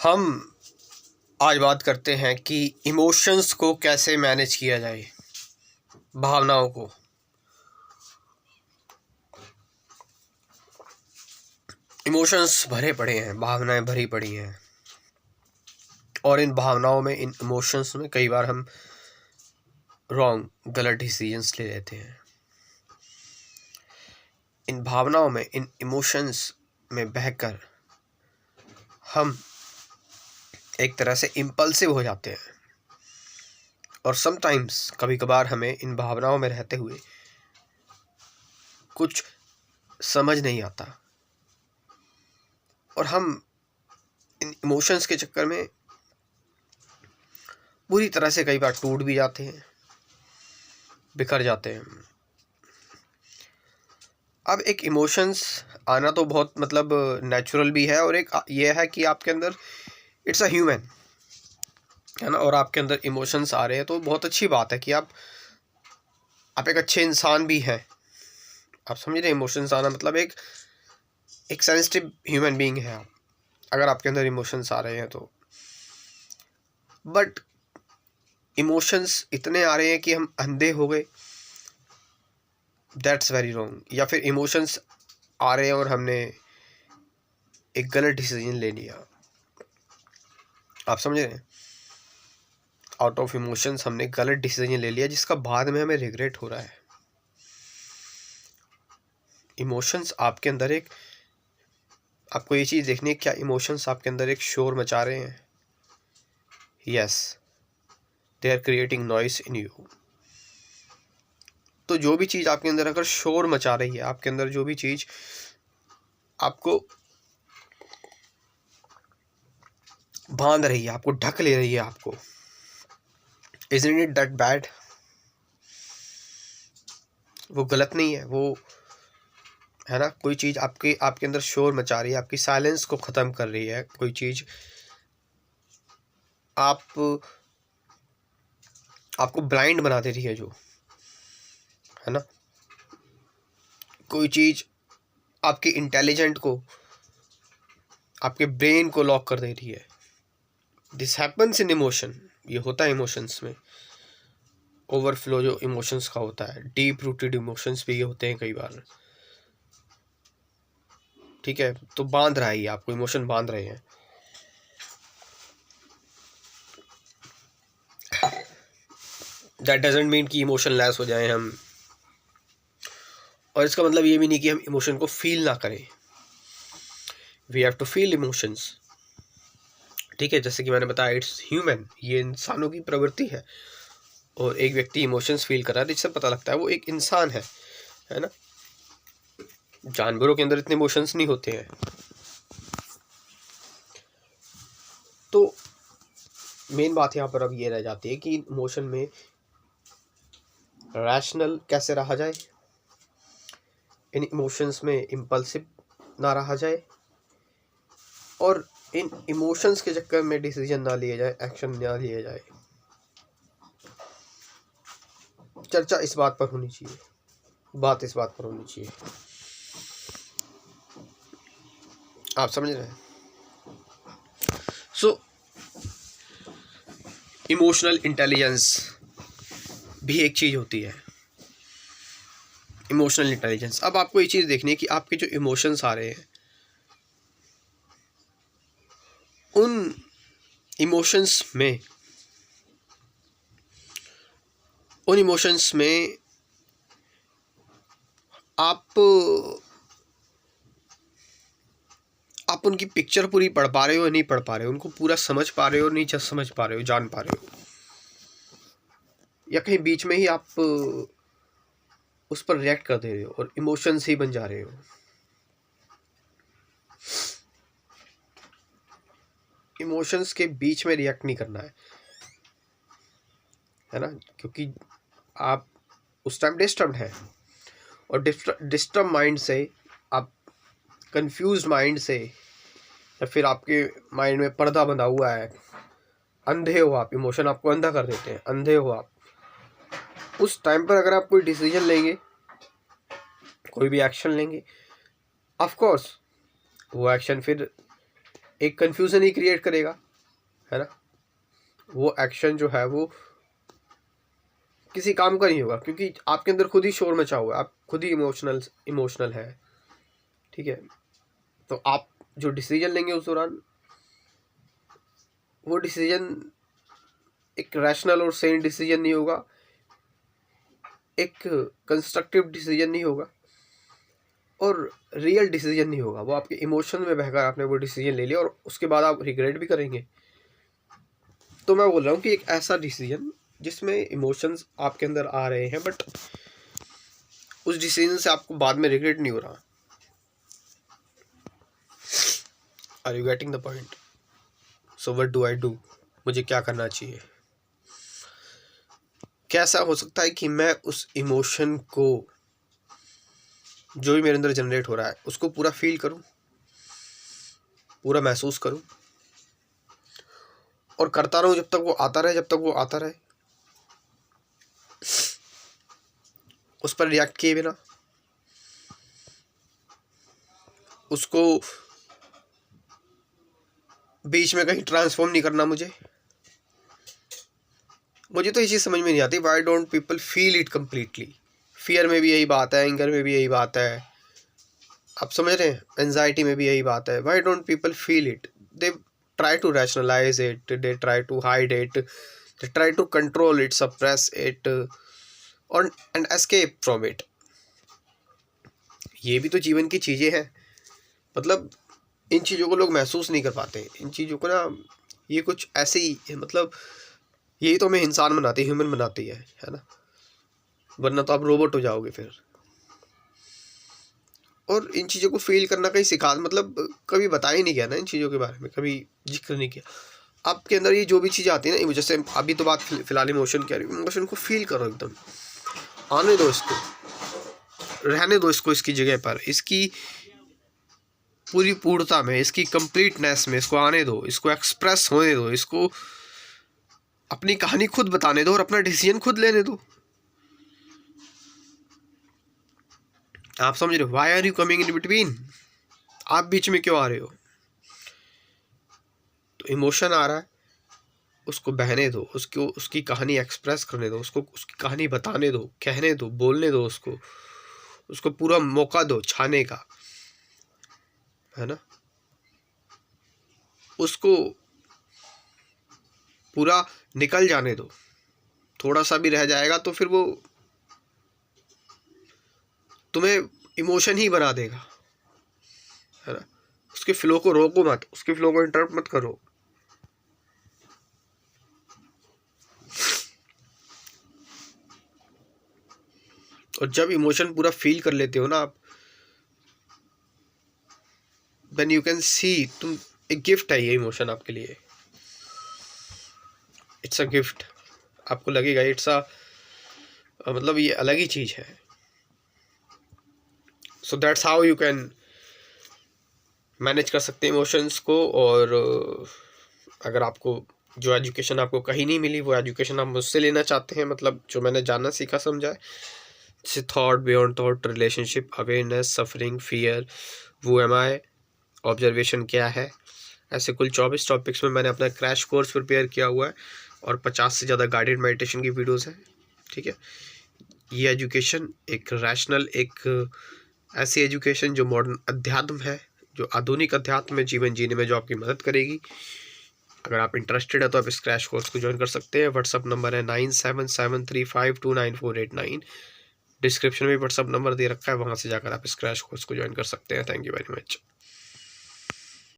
हम आज बात करते हैं कि इमोशंस को कैसे मैनेज किया जाए, भावनाओं को। इमोशंस भरे पड़े हैं, भावनाएं भरी पड़ी हैं, और इन भावनाओं में, इन इमोशंस में कई बार हम गलत डिसीजंस ले लेते हैं। इन भावनाओं में, इन इमोशंस में बहकर हम एक तरह से इम्पल्सिव हो जाते हैं, और समटाइम्स कभी कभार हमें इन भावनाओं में रहते हुए कुछ समझ नहीं आता, और हम इन इमोशंस के चक्कर में बुरी तरह से कई बार टूट भी जाते हैं, बिखर जाते हैं। अब एक इमोशंस आना तो बहुत नेचुरल भी है, और एक ये है कि आपके अंदर इट्स अ ह्यूमन, है ना। और आपके अंदर इमोशंस आ रहे हैं तो बहुत अच्छी बात है कि आप एक अच्छे इंसान भी हैं। आप समझ रहे हैं, इमोशंस आना मतलब एक सेंसिटिव ह्यूमन बीइंग है आप, अगर आपके अंदर इमोशंस आ रहे हैं तो। बट इमोशंस इतने आ रहे हैं कि हम अंधे हो गए, दैट्स वेरी रॉन्ग। या फिर इमोशंस आ रहे हैं और हमने एक गलत डिसीजन ले लिया, आप समझ रहे हैं। आउट ऑफ इमोशंस हमने गलत डिसीजन ले लिया, जिसका बाद में हमें रिग्रेट हो रहा है। इमोशंस आपके अंदर आपको ये चीज़ देखनी है, क्या इमोशंस आपके अंदर एक शोर मचा रहे हैं? Yes, they are creating noise in you. तो जो भी चीज़ आपके अंदर अगर शोर मचा रही है, आपके अंदर जो भी चीज़ आपको बांध रही है, आपको ढक ले रही है, आपको, isn't it that bad? वो गलत नहीं है, वो है ना। कोई चीज़ आपके अंदर शोर मचा रही है, आपकी साइलेंस को ख़त्म कर रही है, कोई चीज़ आपको ब्लाइंड बना दे रही है, जो है ना। कोई चीज़ आपके इंटेलिजेंट को, आपके ब्रेन को लॉक कर दे रही है। दिस हैपन्स इन इमोशन, ये होता है इमोशंस में। ओवरफ्लो जो इमोशंस का होता है, डीप रूटेड इमोशंस भी ये होते हैं कई बार, ठीक है। तो बांध रहा है ये आपको, इमोशन बांध रहे हैं। दैट डजंट मीन कि इमोशन लेस हो जाए हम, और इसका मतलब ये भी नहीं कि हम इमोशन को फील ना करें। We have to feel emotions, ठीक है। जैसे कि मैंने बताया, इट्स ह्यूमन, ये इंसानों की प्रवृत्ति है। और एक व्यक्ति इमोशंस फील कर रहा है, जिससे पता लगता है वो एक इंसान है ना। जानवरों के अंदर इतने इमोशंस नहीं होते हैं। तो मेन बात यहाँ पर अब ये रह जाती है कि इमोशन में रैशनल कैसे रहा जाए, इन इमोशंस में इम्पल्सिव ना रहा जाए, और इन इमोशंस के चक्कर में डिसीजन ना लिए जाए, एक्शन ना लिए जाए। चर्चा इस बात पर होनी चाहिए, बात इस बात पर होनी चाहिए, आप समझ रहे हैं। सो इमोशनल इंटेलिजेंस भी एक चीज़ होती है, इमोशनल इंटेलिजेंस। अब आपको ये चीज़ देखनी है कि आपके जो इमोशंस आ रहे हैं, उन इमोशंस में आप उनकी पिक्चर पूरी पढ़ पा रहे हो या नहीं पढ़ पा रहे हो, उनको पूरा समझ पा रहे हो, नहीं समझ पा रहे हो, जान पा रहे हो, या कहीं बीच में ही आप उस पर रिएक्ट कर दे रहे हो और इमोशंस ही बन जा रहे हो। इमोशंस के बीच में रिएक्ट नहीं करना है ना, क्योंकि आप उस टाइम डिस्टर्ब्ड हैं, और डिस्टर्ब माइंड से, आप कंफ्यूज्ड माइंड से, या फिर आपके माइंड में पर्दा बंधा हुआ है, अंधे हो आप, इमोशन आपको अंधा कर देते हैं, अंधे हो आप। उस टाइम पर अगर आप कोई डिसीजन लेंगे, कोई भी एक्शन लेंगे, ऑफ कोर्स वो एक्शन फिर एक कन्फ्यूज़न ही क्रिएट करेगा, है ना। वो एक्शन जो है वो किसी काम का नहीं होगा, क्योंकि आपके अंदर खुद ही शोर मचा हुआ है, आप खुद ही इमोशनल है, ठीक है। तो आप जो डिसीजन लेंगे उस दौरान, वो डिसीजन एक रैशनल और सेन डिसीजन नहीं होगा, एक कंस्ट्रक्टिव डिसीजन नहीं होगा, और रियल डिसीजन नहीं होगा। वो आपके इमोशन में बहकर आपने वो डिसीजन ले लिया और उसके बाद आप रिग्रेट भी करेंगे। तो मैं बोल रहा हूँ कि एक ऐसा डिसीजन जिसमें इमोशंस आपके अंदर आ रहे हैं, बट उस डिसीजन से आपको बाद में रिग्रेट नहीं हो रहा। Are you getting the point? So what do I do? मुझे क्या करना चाहिए? कैसा हो सकता है कि मैं उस इमोशन को, जो भी मेरे अंदर जनरेट हो रहा है, उसको पूरा फील करूं, पूरा महसूस करूं, और करता रहूं जब तक वो आता रहे, जब तक वो आता रहे, उस पर रिएक्ट किए बिना, उसको बीच में कहीं ट्रांसफॉर्म नहीं करना। मुझे तो ये चीज़ समझ में नहीं आती, Y don't people feel it completely. Fear में भी यही बात है, एंगर में भी यही बात है, आप समझ रहे हैं, एंजाइटी में भी यही बात है। Why don't people feel it? They try to rationalise it, they try to hide it, they try to control it, suppress it और एंड एस्केप फ्रॉम इट। ये भी तो जीवन की चीज़ें हैं, मतलब इन चीज़ों को लोग महसूस नहीं कर पाते। इन चीज़ों को ना, ये कुछ ऐसे ही है, मतलब यही तो हमें इंसान बनाती है, ह्यूमन बनाती है ना, वरना तो आप रोबोट हो जाओगे फिर। और इन चीज़ों को फील करना कहीं सिखा, मतलब कभी बताया ही नहीं गया ना, इन चीज़ों के बारे में कभी जिक्र नहीं किया। आपके अंदर ये जो भी चीज़ आती है ना, जैसे अभी तो बात फिलहाल इमोशन की आ रही है, इमोशन को फील करो, एकदम आने दो, इसको रहने दो, इसको इसकी जगह पर, इसकी पूरी पूर्णता में, इसकी कंप्लीटनेस में इसको आने दो, इसको एक्सप्रेस होने दो, इसको अपनी कहानी खुद बताने दो और अपना डिसीजन खुद लेने दो। आप समझ रहे हो? Why are you coming in between? आप बीच में क्यों आ रहे हो? तो इमोशन आ रहा है, उसको बहने दो, उसकी कहानी एक्सप्रेस करने दो, उसको उसकी कहानी बताने दो, कहने दो, बोलने दो, उसको पूरा मौका दो छाने का, है ना। उसको पूरा निकल जाने दो, थोड़ा सा भी रह जाएगा तो फिर वो तुम्हें इमोशन ही बना देगा, है ना। उसके फ्लो को रोको मत, उसके फ्लो को इंटरप्ट मत करो। और जब इमोशन पूरा फील कर लेते हो ना आप, देन यू कैन सी, तुम, एक गिफ्ट है ये इमोशन आपके लिए, इट्स अ गिफ्ट। आपको लगेगा इट्स अ, मतलब ये अलग ही चीज़ है। So that's how you can manage कर सकते हैं इमोशंस को। और अगर आपको जो एजुकेशन आपको कहीं नहीं मिली, वो एजुकेशन आप मुझसे लेना चाहते हैं, मतलब जो मैंने जाना सीखा समझा है, जैसे thought, beyond thought, relationship, awareness, suffering, fear, वो एम आई, ऑब्जर्वेशन क्या है, ऐसे कुल 24 टॉपिक्स में मैंने अपना क्रैश कोर्स प्रिपेयर किया हुआ है, और 50 से ज़्यादा गाइडेड मेडिटेशन की वीडियोस हैं, ठीक है। ये एजुकेशन एक रैशनल, एक ऐसी एजुकेशन जो मॉडर्न अध्यात्म है, जो आधुनिक अध्यात्म में जीवन जीने में जो आपकी मदद करेगी। अगर आप इंटरेस्टेड है तो आप इस क्रैश कोर्स को ज्वाइन कर सकते हैं। व्हाट्सअप नंबर है 9773529489। डिस्क्रिप्शन में व्हाट्सअप नंबर दे रखा है, वहाँ से जाकर आप इस क्रैश कोर्स को ज्वाइन कर सकते हैं। Thank you very much.